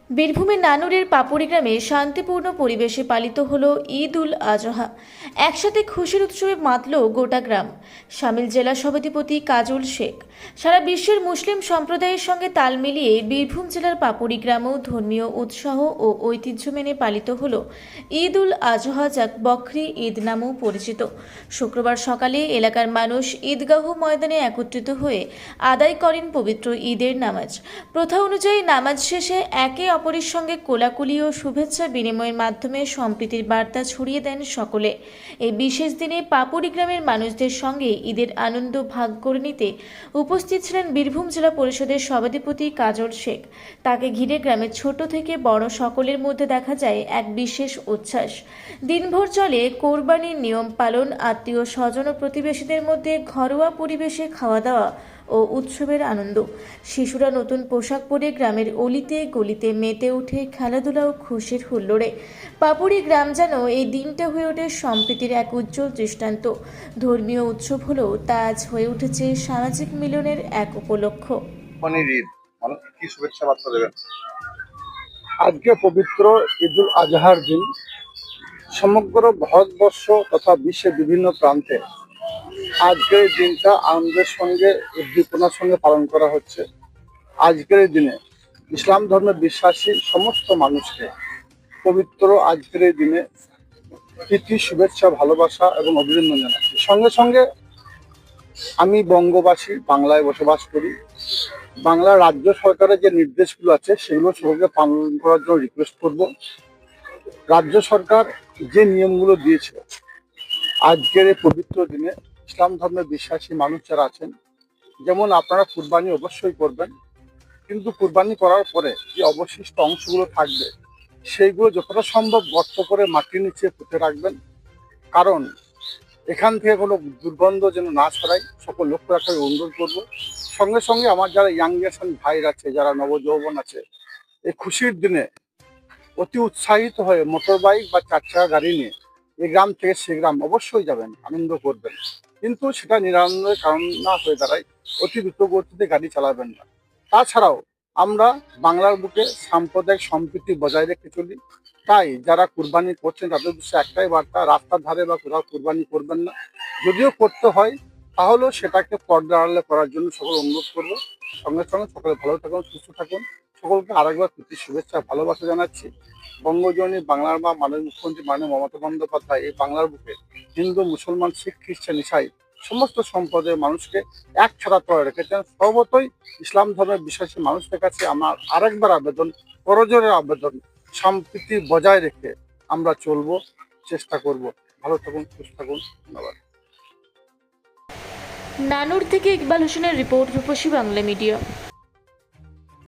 বীরভূমের নানুরের পাপুড়ি গ্রামে শান্তিপূর্ণ পরিবেশে পালিত হলো ঈদ উল আজহা। একসাথে খুশির উৎসবে মাতল গোটা গ্রাম। শামিল জেলা সভাধিপতি কাজল শেখ। সারা বিশ্বের মুসলিম সম্প্রদায়ের সঙ্গে তাল মিলিয়ে বীরভূম জেলার পাপুড়ি গ্রামেও ধর্মীয় উৎসাহ ও ঐতিহ্য মেনে পালিত হলো ঈদ উল আজহা, যা বকরি ঈদ নামেও পরিচিত। শুক্রবার সকালে এলাকার মানুষ ঈদগাহ ময়দানে একত্রিত হয়ে আদায় করেন পবিত্র ঈদের নামাজ। প্রথা অনুযায়ী নামাজ শেষে একে অপরের সঙ্গে কোলাকুলি ও শুভেচ্ছা বিনিময়ের মাধ্যমে সম্প্রীতির বার্তা ছড়িয়ে দেন সকলে। এই বিশেষ দিনে পাপুড়ি গ্রামের মানুষদের সঙ্গে ঈদের আনন্দ ভাগ করে নিতে উপস্থিত ছিলেন বীরভূম জেলা পরিষদের সভাধিপতি কাজল শেখ। তাকে ঘিরে গ্রামের ছোট থেকে বড় সকলের মধ্যে দেখা যায় এক বিশেষ উচ্ছ্বাস। দিনভর চলে কোরবানির নিয়ম পালন, আত্মীয় স্বজন ও প্রতিবেশীদের মধ্যে ঘরোয়া পরিবেশে খাওয়া দাওয়া ও উৎসবের আনন্দ। শিশুরা নতুন পোশাক পরে গ্রামের অলিতে গলিতে মেতে ওঠে খেলাধুলা ও খুশির হুল্লোড়ে। পাপুড়ি গ্রাম যেন এই দিনটা হয়ে ওঠে সম্প্রীতির এক উজ্জ্বল দৃষ্টান্ত। ধর্মীয় উৎসব হলেও তা আজ হয়ে উঠেছে সামাজিক মিলনের এক উপলক্ষ। কি শুভেচ্ছা বার্তা দেবেন? আজকে পবিত্র ঈদুল আজহার দিন সমগ্র ভারতবর্ষ তথা বিশ্বের বিভিন্ন প্রান্তে আজকের এই দিনটা আনন্দের সঙ্গে উদ্দীপনার সঙ্গে পালন করা হচ্ছে। আজকের এই দিনে ইসলাম ধর্মে বিশ্বাসী সমস্ত মানুষকে পবিত্র আজকের এই দিনে প্রীতি, শুভেচ্ছা, ভালোবাসা এবং অভিনন্দন জানাচ্ছি। সঙ্গে সঙ্গে আমি বঙ্গবাসী, বাংলায় বসবাস করি। বাংলা রাজ্য সরকারের যে নির্দেশগুলো আছে সেগুলো সকলকে পালন করার জন্য রিকোয়েস্ট করব। রাজ্য সরকার যে নিয়মগুলো দিয়েছে আজকের এই পবিত্র দিনে ইসলাম ধর্মে বিশ্বাসী মানুষ যারা আছেন, যেমন আপনারা কুরবানি অবশ্যই করবেন, কিন্তু কুরবানি করার পরে যে অবশিষ্ট অংশগুলো থাকবে সেইগুলো যতটা সম্ভব গর্ত করে মাটির নিচে পুঁতে রাখবেন, কারণ এখান থেকে কোনো দুর্গন্ধ যেন না ছড়ায় সকল লক্ষ্য রাখার অনুরোধ করবো। সঙ্গে সঙ্গে আমার যারা ইয়াং জেনারেশন ভাইরা আছে, যারা নবযৌবন আছে, এই খুশির দিনে অতি উৎসাহিত হয়ে মোটর বাইক বা 4 চাকা গাড়ি নিয়ে এই গ্রাম থেকে সে গ্রাম অবশ্যই যাবেন, আনন্দ করবেন, কিন্তু সেটা নিরানন্দের কারণ না হয়ে দাঁড়ায় অতি দ্রুত গতিতে গাড়ি চালাবেন না। তাছাড়াও আমরা বাংলার বুকে সাম্প্রদায়িক সম্প্রীতি বজায় রেখে চলি। তাই যারা কুরবানি করছেন তাদের উদ্দেশ্যে একটাই বার্তা, রাস্তার ধারে বা কোথাও কুরবানি করবেন না। যদিও করতে হয় তাহলেও সেটাকে পর্দা আড়ালে করার জন্য সকল অনুরোধ করবো। সঙ্গে সঙ্গে সকলে ভালো থাকুন, সুস্থ থাকুন। সকলকে আরেকবার প্রীতি, শুভেচ্ছা, ভালোবাসা জানাচ্ছি। বঙ্গজননী বাংলার মা, মাননীয় মুখ্যমন্ত্রী মাননীয় মমতা বন্দ্যোপাধ্যায় এই বাংলার বুকে হিন্দু, মুসলমান, শিখ, খ্রিস্টান, ইসাই সমস্ত সম্প্রদায়ের মানুষকে এক ছাড়া করে রেখেছেন। সর্বতই ইসলাম ধর্মের বিশ্বাসী মানুষদের কাছে আমার আরেকবার আবেদন, করজোড়ের আবেদন, সম্প্রীতি বজায় রেখে আমরা চলবো, চেষ্টা করব। ভালো থাকুন, সুস্থ থাকুন। ধন্যবাদ। নানুর থেকে ইকবাল হোসেনের রিপোর্ট, রূপসী বাংলা মিডিয়া।